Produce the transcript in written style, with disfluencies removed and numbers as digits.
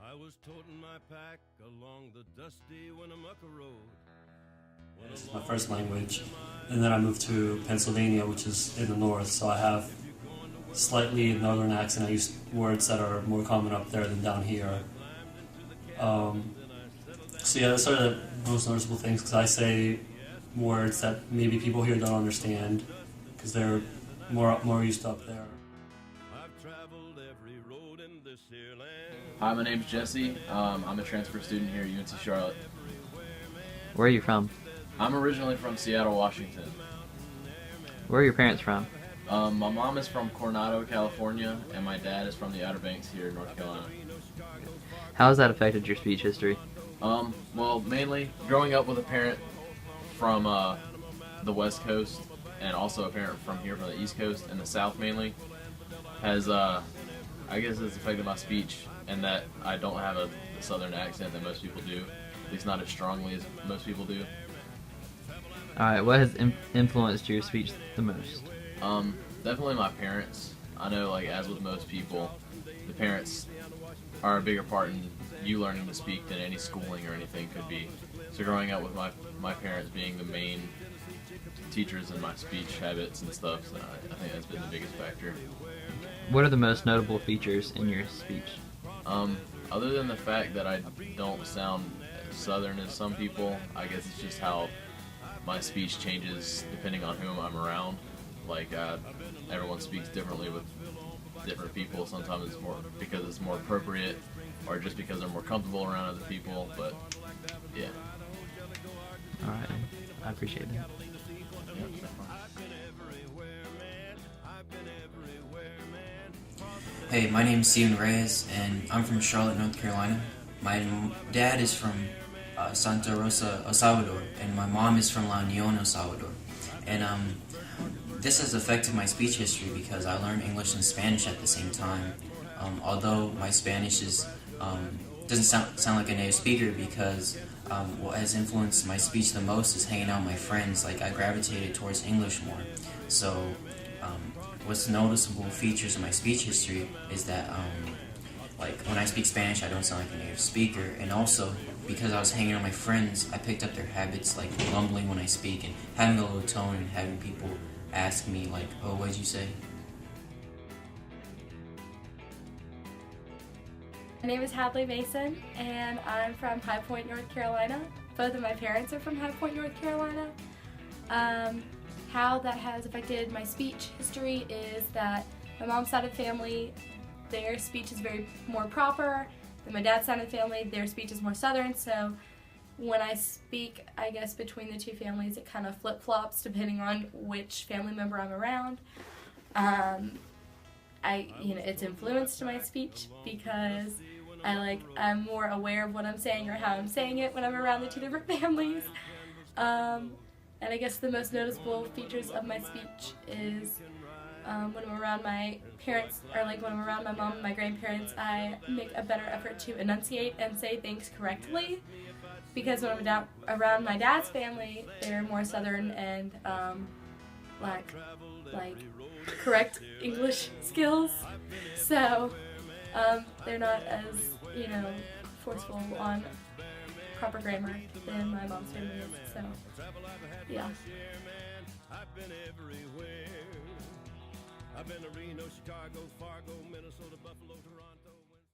I was toting my pack along the dusty Winnemucca Road. This is my first language, and then I moved to Pennsylvania, which is in the north, so I have slightly northern accent. I use words that are more common up there than down here. So yeah, that's sort of the most noticeable things, because I say words that maybe people here don't understand, because they're more used to up there. I've traveled every road in this here land. Hi, my name's Jesse. I'm a transfer student here at UNC Charlotte. Where are you from? I'm originally from Seattle, Washington. Where are your parents from? My mom is from Coronado, California, and my dad is from the Outer Banks here in North Carolina. How has that affected your speech history? Well, mainly growing up with a parent from the West Coast and also a parent from here from the East Coast and the South mainly has, I guess it's affected my speech, and that I don't have a Southern accent that most people do, at least not as strongly as most people do. Alright, what has influenced your speech the most? Definitely my parents. I know, like, as with most people, the parents are a bigger part in you learning to speak than any schooling or anything could be. So growing up with my parents being the main teachers in my speech habits and stuff, so I think that's been the biggest factor. What are the most notable features in your speech? Other than the fact that I don't sound as Southern as some people, I guess it's just how my speech changes depending on whom I'm around. Like, everyone speaks differently with different people. Sometimes it's more because it's more appropriate, or just because they're more comfortable around other people, but yeah. Alright, I appreciate that. Yeah. Hey, my name is Steven Reyes, and I'm from Charlotte, North Carolina. My dad is from Santa Rosa, El Salvador, and my mom is from La Union, El Salvador. And this has affected my speech history because I learned English and Spanish at the same time. Although my Spanish is doesn't sound like a native speaker, because what has influenced my speech the most is hanging out with my friends. Like, I gravitated towards English more. So what's noticeable features of my speech history is that like, when I speak Spanish, I don't sound like a native speaker, and also because I was hanging out with my friends, I picked up their habits, like mumbling when I speak and having a low tone and having people ask me like, "Oh, what did you say?" My name is Hadley Mason, and I'm from High Point, North Carolina. Both of my parents are from High Point, North Carolina. How that has affected my speech history is that my mom's side of the family, their speech is very more proper, and my dad's side of the family, their speech is more Southern, so when I speak, I guess, between the two families, it kind of flip-flops depending on which family member I'm around. It's influenced my speech because I'm more aware of what I'm saying or how I'm saying it when I'm around the two different families. And I guess the most noticeable features of my speech is when I'm around my parents, or like when I'm around my mom and my grandparents, I make a better effort to enunciate and say things correctly. Because when I'm around my dad's family, they're more Southern and lack correct English skills. So they're not as, forceful on proper grammar than my mom's family is. So yeah. I've been everywhere. I've been to Reno, Chicago, Fargo, Minnesota, Buffalo, Toronto.